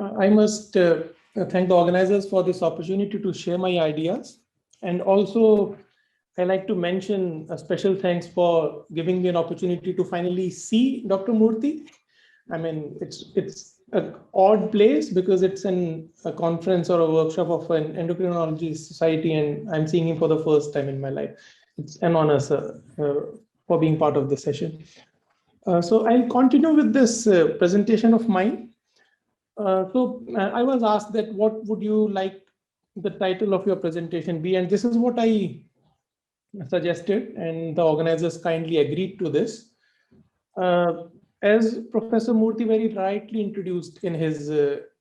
I must thank the organizers for this opportunity to share my ideas. And also, I like to mention a special thanks for giving me an opportunity to finally see Dr. Murthy. I mean, it's an odd place because it's a conference or a workshop of an endocrinology society, and I'm seeing him for the first time in my life. It's an honor, sir, for being part of this session. So I'll continue with this presentation of mine. I was asked that what would you like the title of your presentation be? And this is what I suggested, and the organizers kindly agreed to this. Uh, as Professor Murthy very rightly introduced in his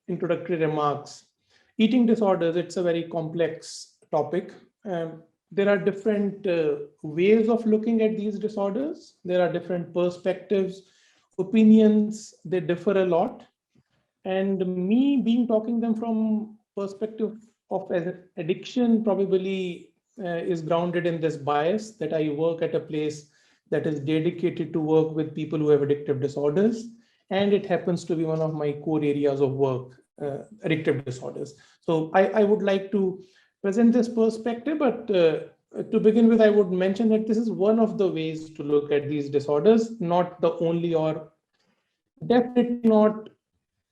introductory remarks, eating disorders, it's a very complex topic. There are different ways of looking at these disorders. There are different perspectives, opinions, they differ a lot. And me being talking them from perspective of addiction probably is grounded in this bias that I work at a place that is dedicated to work with people who have addictive disorders. And it happens to be one of my core areas of work, addictive disorders. So I would like to present this perspective, but to begin with, I would mention that this is one of the ways to look at these disorders, not the only or definitely not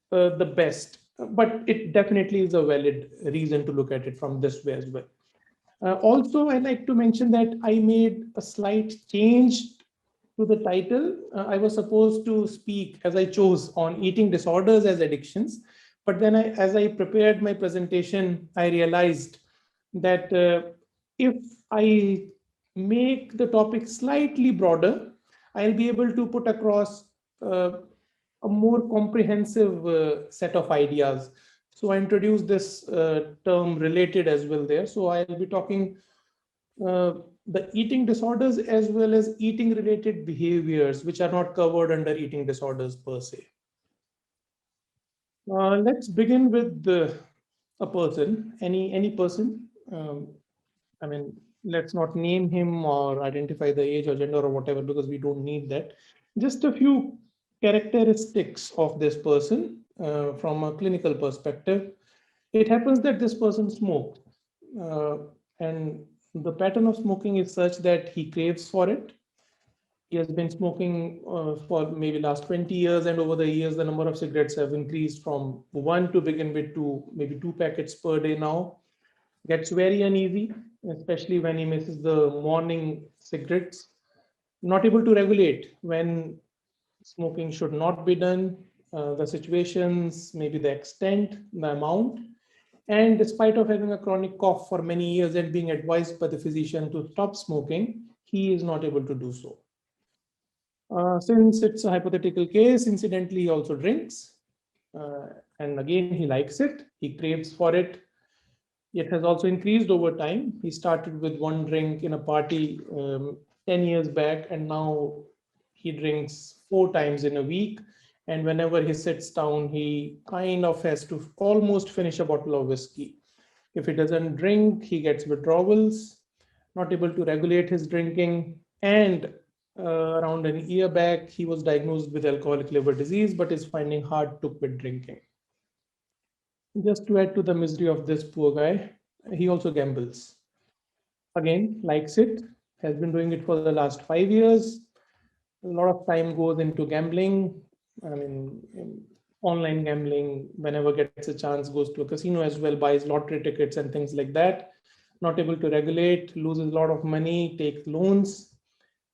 the best, but it definitely is a valid reason to look at it from this way as well. Also, I like to mention that I made a slight change to the title. I was supposed to speak, as I chose, on eating disorders as addictions. But then as I prepared my presentation, I realized that if I make the topic slightly broader, I'll be able to put across a more comprehensive set of ideas. So I introduced this term related as well there. So I'll be talking the eating disorders as well as eating related behaviors, which are not covered under eating disorders per se. Let's begin with a person, any person. I mean, let's not name him or identify the age or gender or whatever, because we don't need that. Just a few characteristics of this person from a clinical perspective. It happens that this person smoked, and the pattern of smoking is such that he craves for it. He has been smoking for maybe last 20 years, and over the years, the number of cigarettes have increased from one to begin with to maybe 2 packets per day now. Gets very uneasy, especially when he misses the morning cigarettes. Not able to regulate when smoking should not be done, the situations, maybe the extent, the amount. And despite of having a chronic cough for many years and being advised by the physician to stop smoking, he is not able to do so. Since it's a hypothetical case, incidentally, he also drinks. And again, he likes it. He craves for it. It has also increased over time. He started with one drink in a party 10 years back, and now he drinks 4 times in a week. And whenever he sits down, he kind of has to almost finish a bottle of whiskey. If he doesn't drink, he gets withdrawals, not able to regulate his drinking. And around an year back, he was diagnosed with alcoholic liver disease, but is finding hard to quit drinking. Just to add to the misery of this poor guy, he also gambles. Again, likes it, has been doing it for the last 5 years. A lot of time goes into gambling. I mean, online gambling, whenever gets a chance, goes to a casino as well, buys lottery tickets and things like that. Not able to regulate, loses a lot of money, takes loans,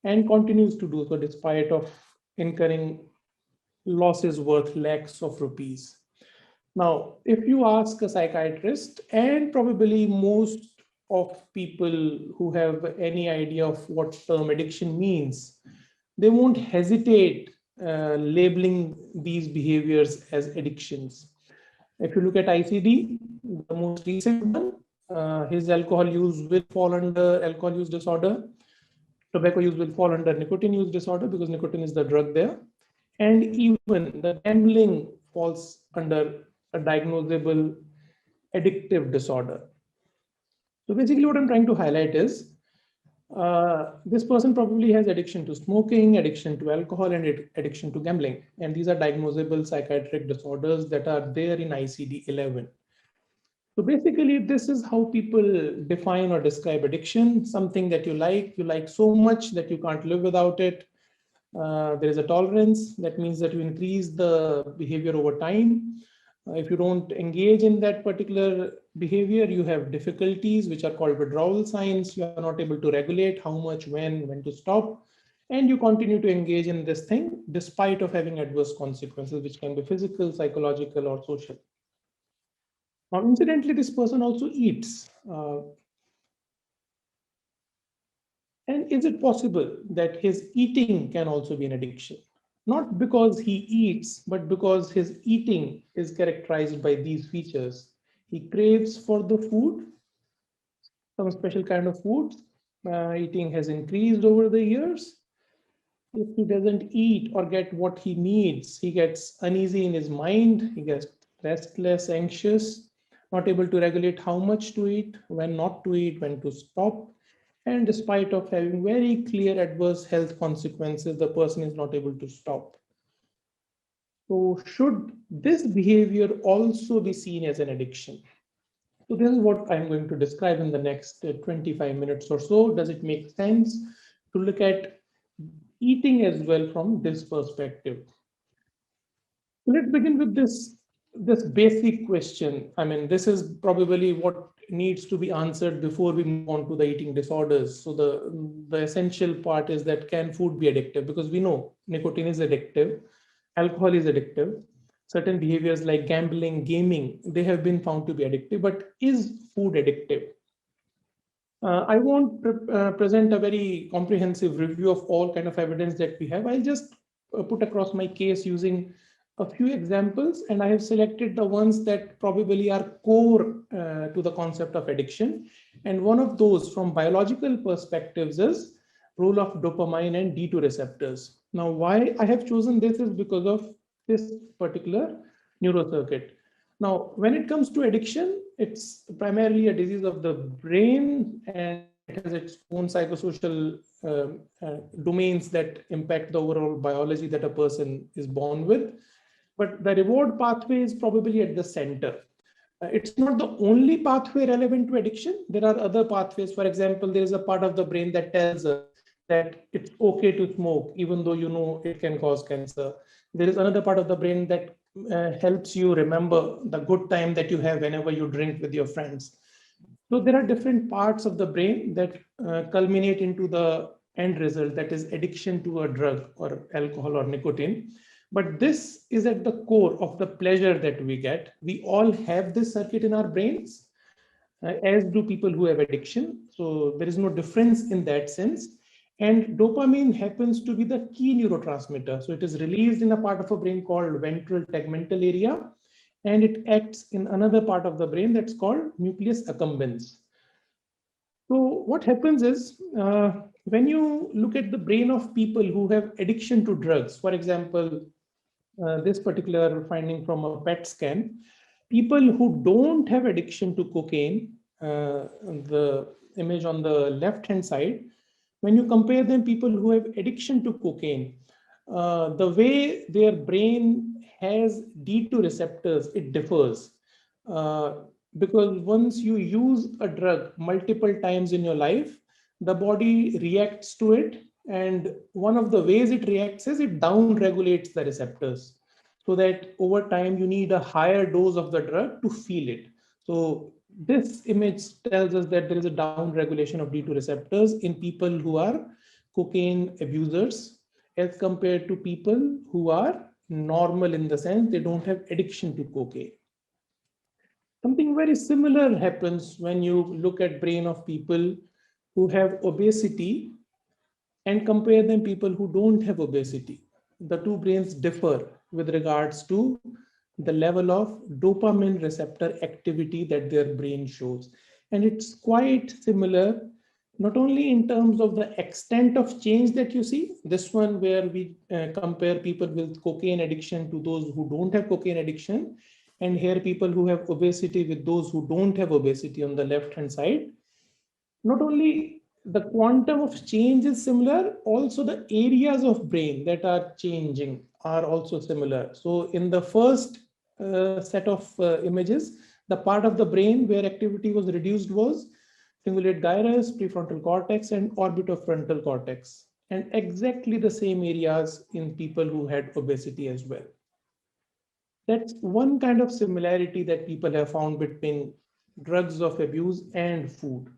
and continues to do so despite of incurring losses worth lakhs of rupees. Now, if you ask a psychiatrist, and probably most of people who have any idea of what term addiction means, they won't hesitate labeling these behaviors as addictions. If you look at ICD, the most recent one, his alcohol use will fall under alcohol use disorder. Tobacco use will fall under nicotine use disorder because nicotine is the drug there. And even the gambling falls under a diagnosable addictive disorder. So basically what I'm trying to highlight is This person probably has addiction to smoking, addiction to alcohol, and addiction to gambling. And these are diagnosable psychiatric disorders that are there in ICD-11. So basically, this is how people define or describe addiction, something that you like so much that you can't live without it. There is a tolerance, that means that you increase the behavior over time. If you don't engage in that particular behavior, you have difficulties, which are called withdrawal signs. You are not able to regulate how much, when to stop. And you continue to engage in this thing despite of having adverse consequences, which can be physical, psychological, or social. Now, incidentally, this person also eats. And is it possible that his eating can also be an addiction? Not because he eats, but because his eating is characterized by these features. He craves for the food, some special kind of food. Eating has increased over the years. If he doesn't eat or get what he needs, he gets uneasy in his mind, he gets restless, anxious, not able to regulate how much to eat, when not to eat, when to stop. And despite of having very clear adverse health consequences, the person is not able to stop. So should this behavior also be seen as an addiction? So this is what I'm going to describe in the next 25 minutes or so. Does it make sense to look at eating as well from this perspective? Let's begin with this basic question. I mean, this is probably what needs to be answered before we move on to the eating disorders. So the essential part is that can food be addictive? Because we know nicotine is addictive, alcohol is addictive, certain behaviors like gambling, gaming, they have been found to be addictive. But is food addictive? I won't present a very comprehensive review of all kind of evidence that we have. I'll just put across my case using a few examples, and I have selected the ones that probably are core to the concept of addiction. And one of those from biological perspectives is role of dopamine and D2 receptors. Now, why I have chosen this is because of this particular neurocircuit. Now, when it comes to addiction, it's primarily a disease of the brain, and it has its own psychosocial domains that impact the overall biology that a person is born with. But the reward pathway is probably at the center. It's not the only pathway relevant to addiction. There are other pathways. For example, there is a part of the brain that tells us that it's okay to smoke, even though you know it can cause cancer. There is another part of the brain that helps you remember the good time that you have whenever you drink with your friends. So there are different parts of the brain that culminate into the end result, that is addiction to a drug or alcohol or nicotine. But this is at the core of the pleasure that we get. We all have this circuit in our brains, as do people who have addiction. So there is no difference in that sense. And dopamine happens to be the key neurotransmitter. So it is released in a part of a brain called ventral tegmental area, and it acts in another part of the brain that's called nucleus accumbens. So what happens is when you look at the brain of people who have addiction to drugs, for example, this particular finding from a PET scan, people who don't have addiction to cocaine, the image on the left hand side, when you compare them, people who have addiction to cocaine, the way their brain has D2 receptors, it differs. Uh, because once you use a drug multiple times in your life, the body reacts to it. And one of the ways it reacts is it down regulates the receptors, so that over time you need a higher dose of the drug to feel it. So this image tells us that there is a down regulation of D2 receptors in people who are cocaine abusers as compared to people who are normal in the sense they don't have addiction to cocaine. Something very similar happens when you look at brain of people who have obesity and compare them people who don't have obesity. The two brains differ with regards to the level of dopamine receptor activity that their brain shows. And it's quite similar, not only in terms of the extent of change that you see, this one where we compare people with cocaine addiction to those who don't have cocaine addiction, and here people who have obesity with those who don't have obesity on the left hand side. Not only the quantum of change is similar. Also, the areas of brain that are changing are also similar. So in the first set of images, the part of the brain where activity was reduced was cingulate gyrus, prefrontal cortex, and orbitofrontal cortex, and exactly the same areas in people who had obesity as well. That's one kind of similarity that people have found between drugs of abuse and food.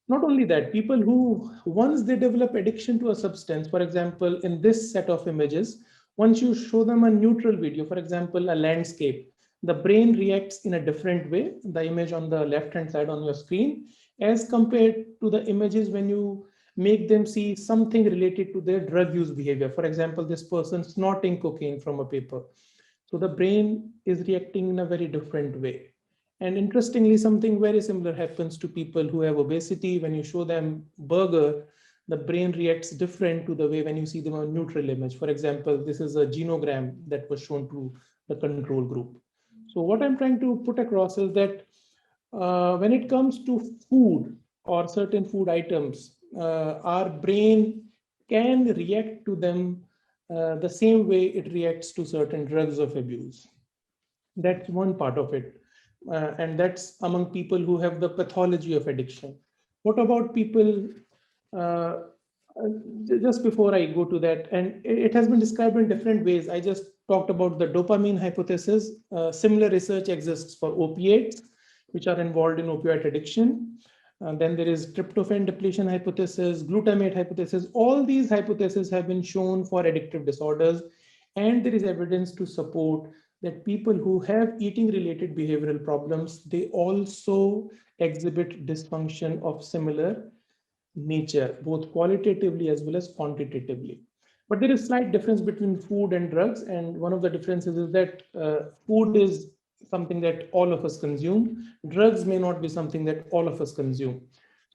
Not only that, people who, once they develop addiction to a substance, for example, in this set of images, once you show them a neutral video, for example, a landscape, the brain reacts in a different way, the image on the left hand side on your screen, as compared to the images when you make them see something related to their drug use behavior. For example, this person snorting cocaine from a paper. So the brain is reacting in a very different way. And interestingly, something very similar happens to people who have obesity. When you show them burger, the brain reacts different to the way when you see them on neutral image. For example, this is a genogram that was shown to the control group. So what I'm trying to put across is that when it comes to food or certain food items, our brain can react to them the same way it reacts to certain drugs of abuse. That's one part of it. And that's among people who have the pathology of addiction. What about people, uh, just before I go to that, and it has been described in different ways. I just talked about the dopamine hypothesis. Similar research exists for opiates, which are involved in opioid addiction. Then there is tryptophan depletion hypothesis, glutamate hypothesis. All these hypotheses have been shown for addictive disorders, and there is evidence to support that people who have eating related behavioral problems, they also exhibit dysfunction of similar nature, both qualitatively as well as quantitatively. But there is slight difference between food and drugs, and one of the differences is that food is something that all of us consume. Drugs may not be something that all of us consume.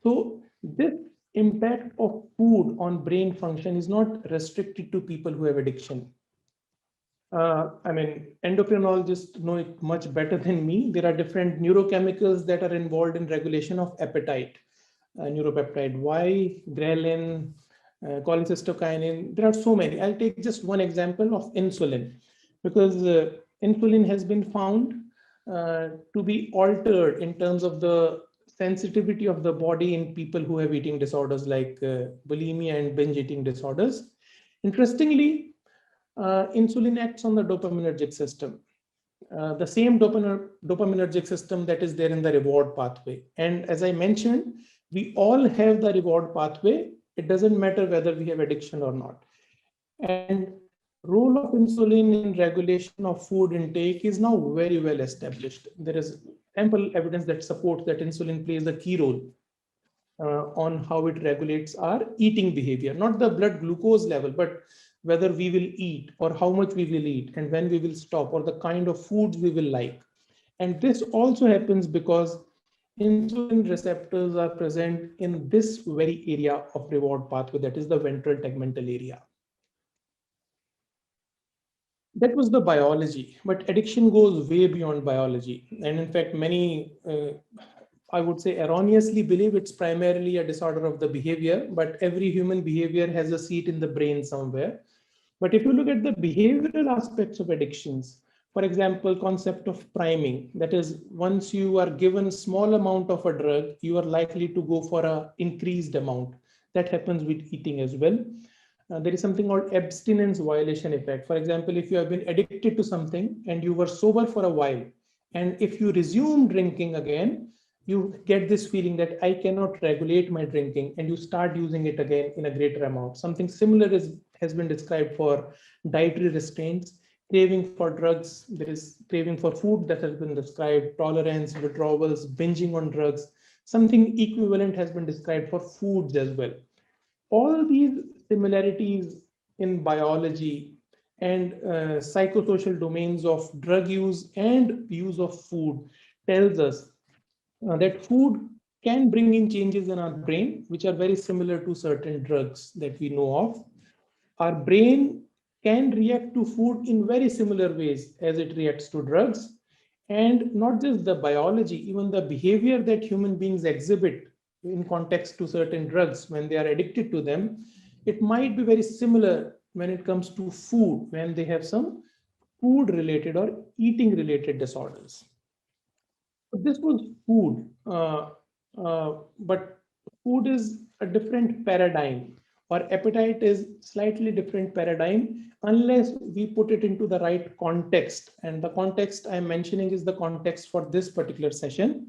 So this impact of food on brain function is not restricted to people who have addiction. I mean, endocrinologists know it much better than me. There are different neurochemicals that are involved in regulation of appetite. Neuropeptide Y, ghrelin, cholecystokinin. There are so many. I'll take just one example of insulin, because insulin has been found to be altered in terms of the sensitivity of the body in people who have eating disorders like bulimia and binge eating disorders. Interestingly, insulin acts on the dopaminergic system, the same dopaminergic system that is there in the reward pathway. And as I mentioned, we all have the reward pathway. It doesn't matter whether we have addiction or not. And role of insulin in regulation of food intake is now very well established. There is ample evidence that supports that insulin plays a key role on how it regulates our eating behavior, not the blood glucose level, but whether we will eat or how much we will eat and when we will stop or the kind of foods we will like. And this also happens because insulin receptors are present in this very area of reward pathway, that is the ventral tegmental area. That was the biology, but addiction goes way beyond biology. And in fact, many, I would say, erroneously believe it's primarily a disorder of the behavior, but every human behavior has a seat in the brain somewhere. But if you look at the behavioral aspects of addictions, for example, concept of priming, that is, once you are given small amount of a drug, you are likely to go for a increased amount. That happens with eating as well. There is something called abstinence violation effect. For example, if you have been addicted to something and you were sober for a while, and if you resume drinking again, you get this feeling that I cannot regulate my drinking, and you start using it again in a greater amount. Something similar has been described for dietary restraints, craving for drugs. There is craving for food that has been described, tolerance, withdrawals, binging on drugs. Something equivalent has been described for foods as well. All these similarities in biology and psychosocial domains of drug use and use of food tells us that food can bring in changes in our brain, which are very similar to certain drugs that we know of. Our brain can react to food in very similar ways as it reacts to drugs. And not just the biology, even the behavior that human beings exhibit in context to certain drugs when they are addicted to them, it might be very similar when it comes to food, when they have some food related or eating related disorders. So this was food, but food is a different paradigm, or appetite is slightly different paradigm unless we put it into the right context. And the context I'm mentioning is the context for this particular session.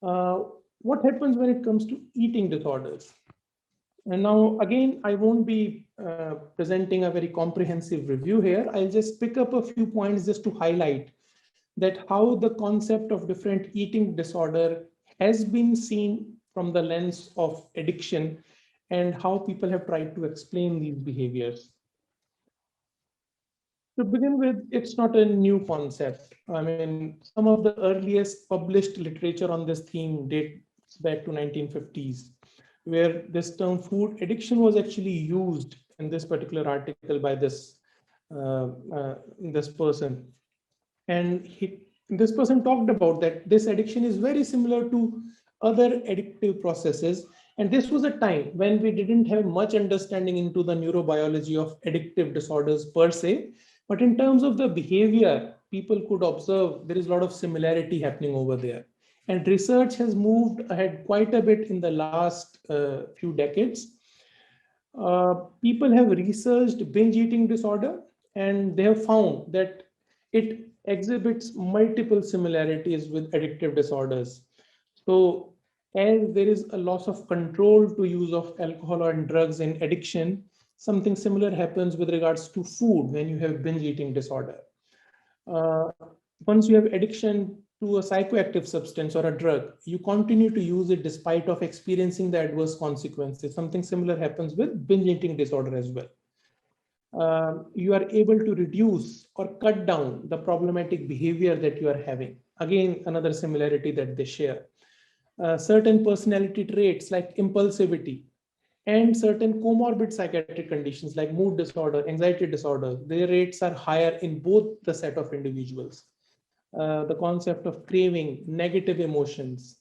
Uh, what happens when it comes to eating disorders? And now, again, I won't be presenting a very comprehensive review here. I'll just pick up a few points just to highlight that how the concept of different eating disorder has been seen from the lens of addiction and how people have tried to explain these behaviors. To begin with, it's not a new concept. I mean, some of the earliest published literature on this theme dates back to 1950s, where this term food addiction was actually used in this particular article by this person. And this person talked about that this addiction is very similar to other addictive processes. And this was a time when we didn't have much understanding into the neurobiology of addictive disorders per se. But in terms of the behavior, people could observe there is a lot of similarity happening over there. And research has moved ahead quite a bit in the last few decades. People have researched binge eating disorder, and they have found that it exhibits multiple similarities with addictive disorders. So, as there is a loss of control to use of alcohol or drugs in addiction, something similar happens with regards to food when you have binge eating disorder. Uh, Once you have addiction to a psychoactive substance or a drug, you continue to use it despite of experiencing the adverse consequences. Something similar happens with binge eating disorder as well. You are able to reduce or cut down the problematic behavior that you are having. Again, another similarity that they share. Certain personality traits like impulsivity and certain comorbid psychiatric conditions like mood disorder, anxiety disorder, their rates are higher in both the set of individuals. The concept of craving, negative emotions,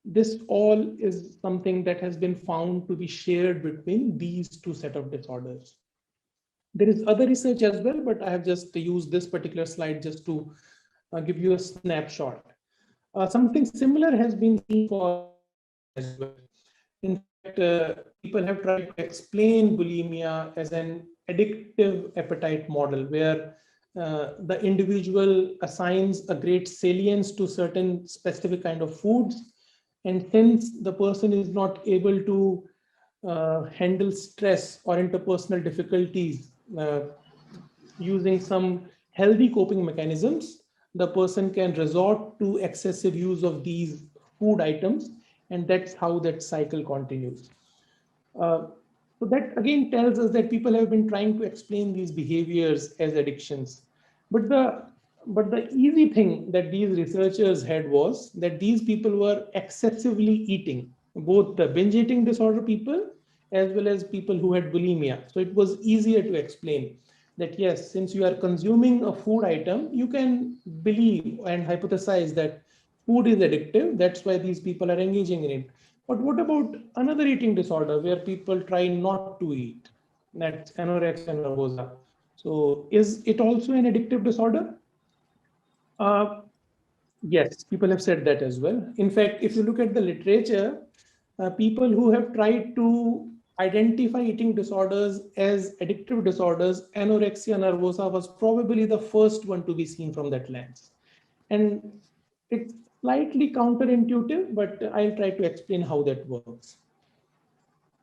this all is something that has been found to be shared between these two set of disorders. There is other research as well, but I have just used this particular slide just to give you a snapshot. Something similar has been seen for bulimia as well. In fact, people have tried to explain bulimia as an addictive appetite model where the individual assigns a great salience to certain specific kind of foods. And since the person is not able to handle stress or interpersonal difficulties using some healthy coping mechanisms, the person can resort to excessive use of these food items, and that's how that cycle continues. Uh, so that again tells us that people have been trying to explain these behaviors as addictions. But the easy thing that these researchers had was that these people were excessively eating, both the binge eating disorder people as well as people who had bulimia. So it was easier to explain that yes, since you are consuming a food item, you can believe and hypothesize that food is addictive. That's why these people are engaging in it. But what about another eating disorder where people try not to eat? That's anorexia nervosa. So is it also an addictive disorder? Uh, yes, people have said that as well. In fact, if you look at the literature, people who have tried to identify eating disorders as addictive disorders, anorexia nervosa was probably the first one to be seen from that lens. And it's slightly counterintuitive, but I'll try to explain how that works.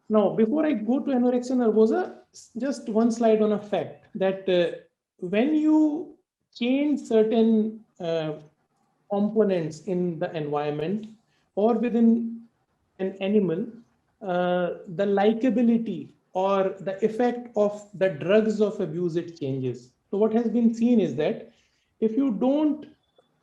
Now, before I go to anorexia nervosa, just one slide on a fact that when you change certain components in the environment or within an animal, the likability or the effect of the drugs of abuse, it changes. So what has been seen is that if you don't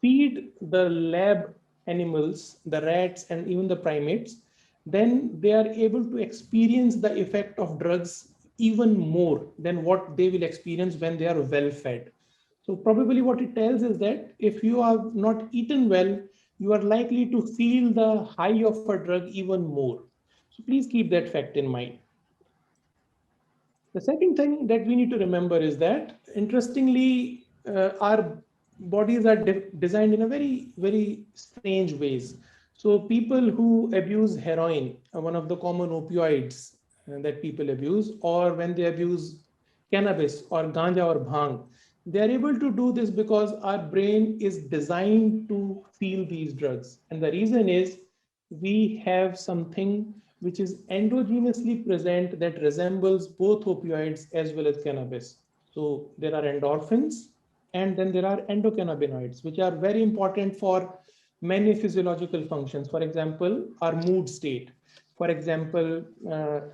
feed the lab animals, the rats and even the primates, then they are able to experience the effect of drugs even more than what they will experience when they are well fed. So probably what it tells is that if you have not eaten well, you are likely to feel the high of a drug even more. So please keep that fact in mind. The second thing that we need to remember is that, interestingly, our bodies are designed in a very, very strange ways. So people who abuse heroin, one of the common opioids that people abuse, or when they abuse cannabis or ganja or bhang, they are able to do this because our brain is designed to feel these drugs. And the reason is we have something which is endogenously present that resembles both opioids as well as cannabis. So there are endorphins and then there are endocannabinoids, which are very important for many physiological functions. For example, our mood state. For example,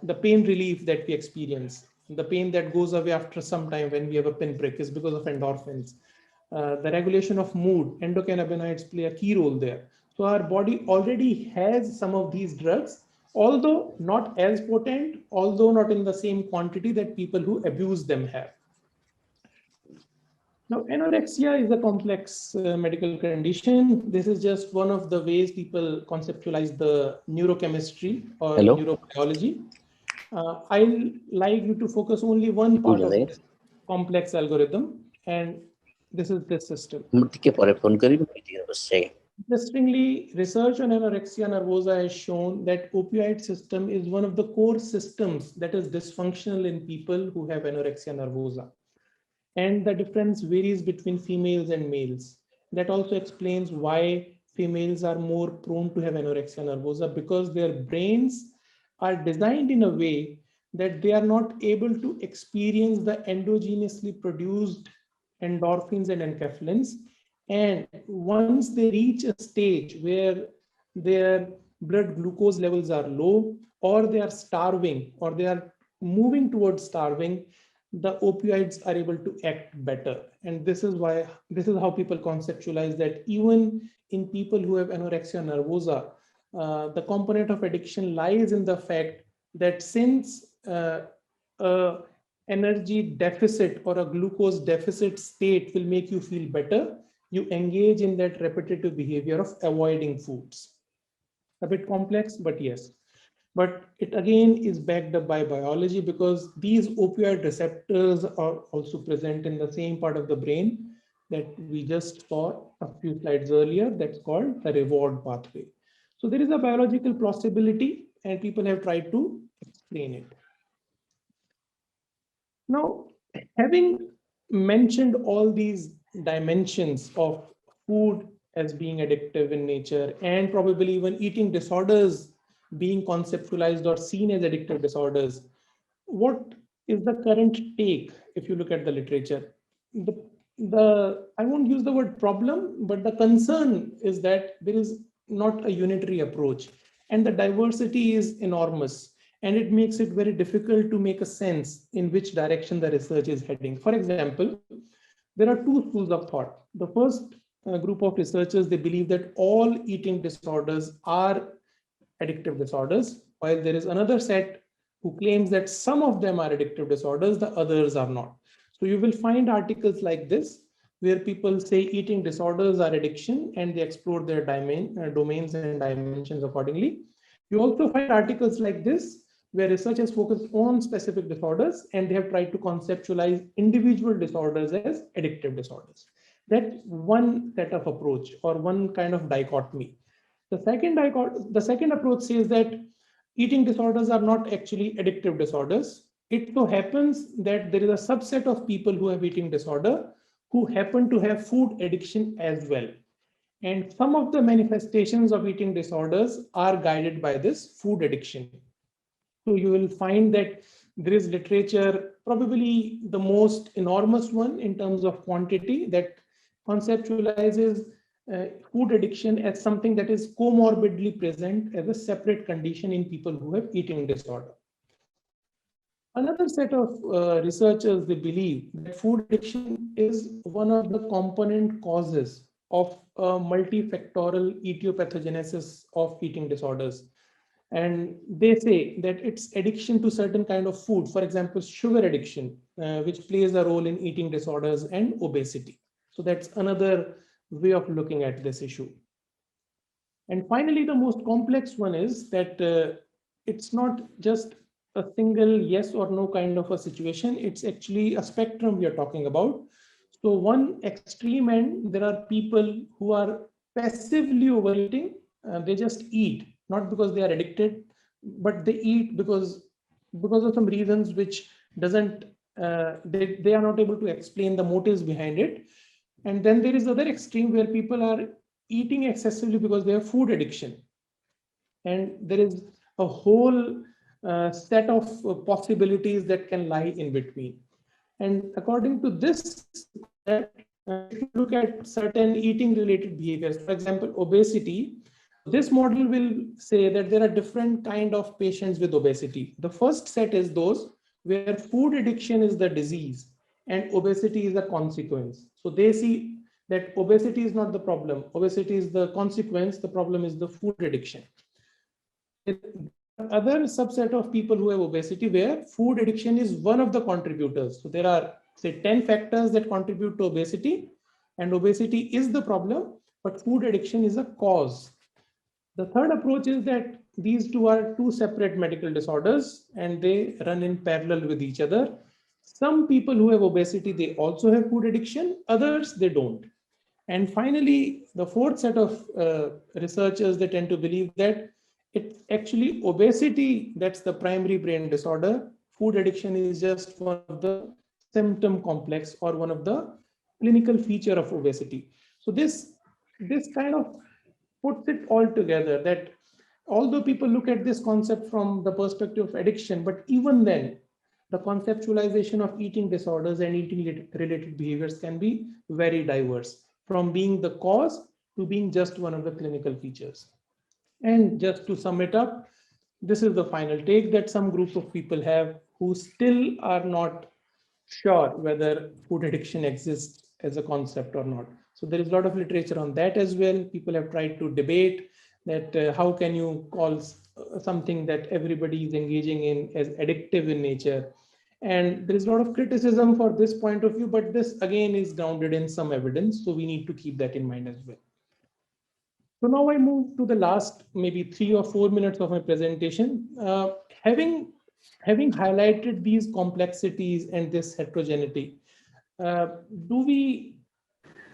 the pain relief that we experience, the pain that goes away after some time when we have a pinprick is because of endorphins. The regulation of mood, endocannabinoids play a key role there. So our body already has some of these drugs, although not as potent, although not in the same quantity that people who abuse them have. Now, anorexia is a complex medical condition. This is just one of the ways people conceptualize the neurochemistry or Hello? neurobiology. I'll like you to focus only one part of this complex algorithm, and this is this system. म ଟିକେ ପରେ phone କରିବି ଟିକେ ବସେ Interestingly, research on anorexia nervosa has shown that opioid system is one of the core systems that is dysfunctional in people who have anorexia nervosa. And the difference varies between females and males. That also explains why females are more prone to have anorexia nervosa, because their brains are designed in a way that they are not able to experience the endogenously produced endorphins and enkephalins. And once they reach a stage where their blood glucose levels are low, or they are starving, or they are moving towards starving, the opioids are able to act better. And this is how people conceptualize that even in people who have anorexia nervosa, the component of addiction lies in the fact that since a energy deficit or a glucose deficit state will make you feel better, you engage in that repetitive behavior of avoiding foods. A bit complex, but yes. But it again is backed up by biology, because these opioid receptors are also present in the same part of the brain that we just saw a few slides earlier, that's called the reward pathway. So there is a biological possibility, and people have tried to explain it. Now, having mentioned all these dimensions of food as being addictive in nature, and probably even eating disorders being conceptualized or seen as addictive disorders, what is the current take if you look at the literature? The I won't use the word problem, but the concern is that there is not a unitary approach, and the diversity is enormous, and it makes it very difficult to make a sense in which direction the research is heading. For example, there are two schools of thought. The first group of researchers, they believe that all eating disorders are addictive disorders, while there is another set who claims that some of them are addictive disorders, the others are not. So you will find articles like this where people say eating disorders are addiction, and they explore their domains and dimensions accordingly. You also find articles like this where research has focused on specific disorders, and they have tried to conceptualize individual disorders as addictive disorders. That's one set of approach or one kind of dichotomy. The second approach says that eating disorders are not actually addictive disorders. It so happens that there is a subset of people who have eating disorder who happen to have food addiction as well. And some of the manifestations of eating disorders are guided by this food addiction. So you will find that there is literature, probably the most enormous one in terms of quantity, that conceptualizes food addiction as something that is comorbidly present as a separate condition in people who have eating disorder. Another set of researchers, they believe that food addiction is one of the component causes of multifactorial etiopathogenesis of eating disorders. And they say that it's addiction to certain kind of food, for example, sugar addiction, which plays a role in eating disorders and obesity. So that's another way of looking at this issue. And finally, the most complex one is that it's not just a single yes or no kind of a situation. It's actually a spectrum we are talking about. So one extreme end, there are people who are passively overeating. They just eat, not because they are addicted, but they eat because of some reasons which doesn't they are not able to explain the motives behind it. And then there is other extreme where people are eating excessively because they have food addiction, and there is a whole set of possibilities that can lie in between. And according to this concept, if you look at certain eating related behaviors, for example, obesity, so this model will say that there are different kind of patients with obesity. The first set is those where food addiction is the disease and obesity is a consequence. So they see that obesity is not the problem, obesity is the consequence, the problem is the food addiction. There are other subset of people who have obesity where food addiction is one of the contributors. So there are, say, 10 factors that contribute to obesity, and obesity is the problem, but food addiction is a cause. The third approach is that these two are two separate medical disorders and they run in parallel with each other. Some people who have obesity, they also have food addiction, others they don't. And finally, the fourth set of researchers, they tend to believe that it's actually obesity that's the primary brain disorder. Food addiction is just one of the symptom complex or one of the clinical feature of obesity. So this kind of puts it all together that although people look at this concept from the perspective of addiction, but even then, the conceptualization of eating disorders and eating related behaviors can be very diverse, from being the cause to being just one of the clinical features. And just to sum it up, this is the final take that some group of people have who still are not sure whether food addiction exists as a concept or not. So there is a lot of literature on that as well. People have tried to debate that how can you call something that everybody is engaging in as addictive in nature. And there is a lot of criticism for this point of view, but this again is grounded in some evidence. So we need to keep that in mind as well. So now I move to the last maybe 3 or 4 minutes of my presentation. Having highlighted these complexities and this heterogeneity, do we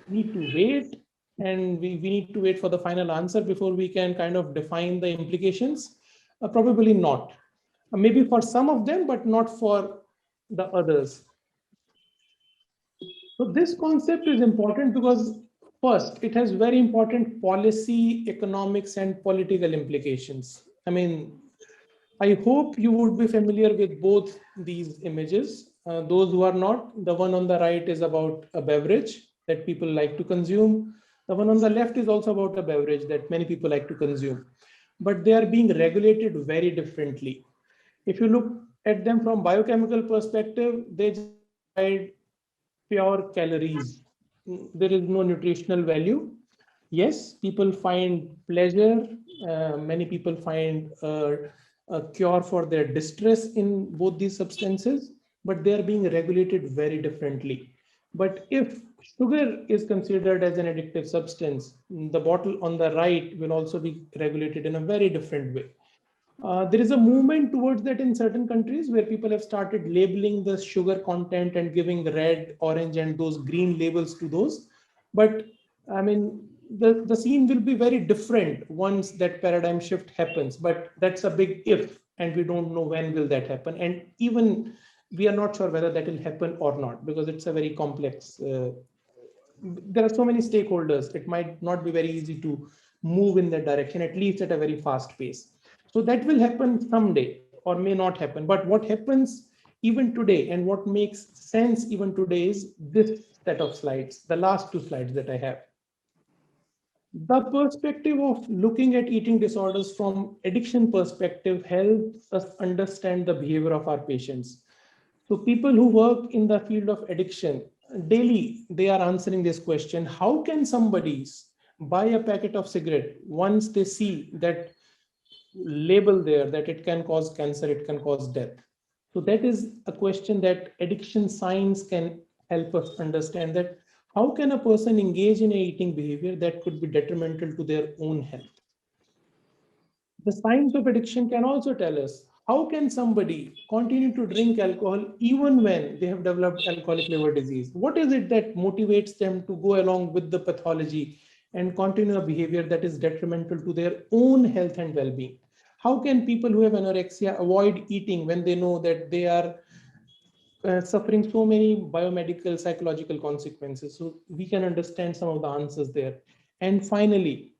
need to wait and we need to wait for the final answer before we can kind of define the implications? Probably not. Maybe for some of them, but not for the others. So this concept is important because first, it has very important policy, economics, and political implications. I mean, I hope you would be familiar with both these images. Those who are not, the one on the right is about a beverage that people like to consume. The one on the left is also about a beverage that many people like to consume. But they are being regulated very differently. If you look at them from biochemical perspective, they just provide pure calories. There is no nutritional value. Yes, people find pleasure. Many people find a cure for their distress in both these substances, but they are being regulated very differently. But if sugar is considered as an addictive substance, the bottle on the right will also be regulated in a very different way. There is a movement towards that in certain countries where people have started labeling the sugar content and giving red, orange, and those green labels to those. But I mean, the scene will be very different once that paradigm shift happens. But that's a big if, and we don't know when will that happen. And even we are not sure whether that will happen or not because it's a very complex. There are so many stakeholders. It might not be very easy to move in that direction, at least at a very fast pace. So that will happen someday or may not happen. But what happens even today and what makes sense even today is this set of slides, the last two slides that I have. The perspective of looking at eating disorders from addiction perspective helps us understand the behavior of our patients. So people who work in the field of addiction, daily they are answering this question: how can somebody buy a packet of cigarette once they see that label there that it can cause cancer, it can cause death? So that is a question that addiction science can help us understand, that how can a person engage in a eating behavior that could be detrimental to their own health? The signs of addiction can also tell us how can somebody continue to drink alcohol even when they have developed alcoholic liver disease? What is it that motivates them to go along with the pathology and continue a behavior that is detrimental to their own health and well-being? How can people who have anorexia avoid eating when they know that they are suffering so many biomedical, psychological consequences? So we can understand some of the answers there. And finally,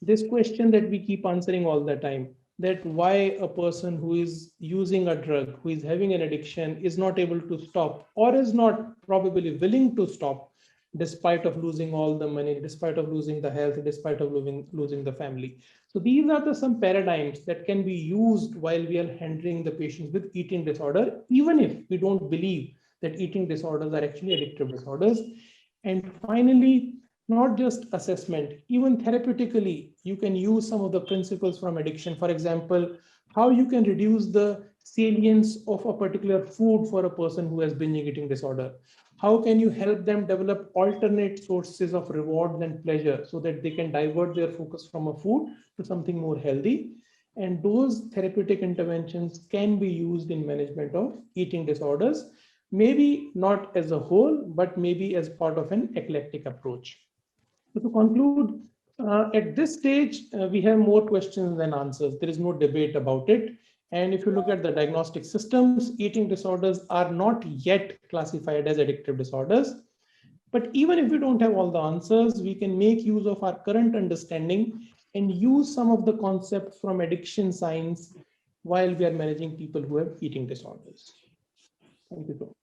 this question that we keep answering all the time, that why a person who is using a drug, who is having an addiction, is not able to stop or is not probably willing to stop despite of losing all the money, despite of losing the health, despite of losing the family. So these are the some paradigms that can be used while we are handling the patients with eating disorder, even if we don't believe that eating disorders are actually addictive disorders. And finally, not just assessment, even therapeutically, you can use some of the principles from addiction. For example, how you can reduce the salience of a particular food for a person who has binge eating disorder. How can you help them develop alternate sources of reward and pleasure so that they can divert their focus from a food to something more healthy? And those therapeutic interventions can be used in management of eating disorders, maybe not as a whole, but maybe as part of an eclectic approach. So to conclude, at this stage, we have more questions than answers. There is no debate about it. And if you look at the diagnostic systems, eating disorders are not yet classified as addictive disorders. But even if we don't have all the answers, we can make use of our current understanding and use some of the concepts from addiction science while we are managing people who have eating disorders. Thank you so much.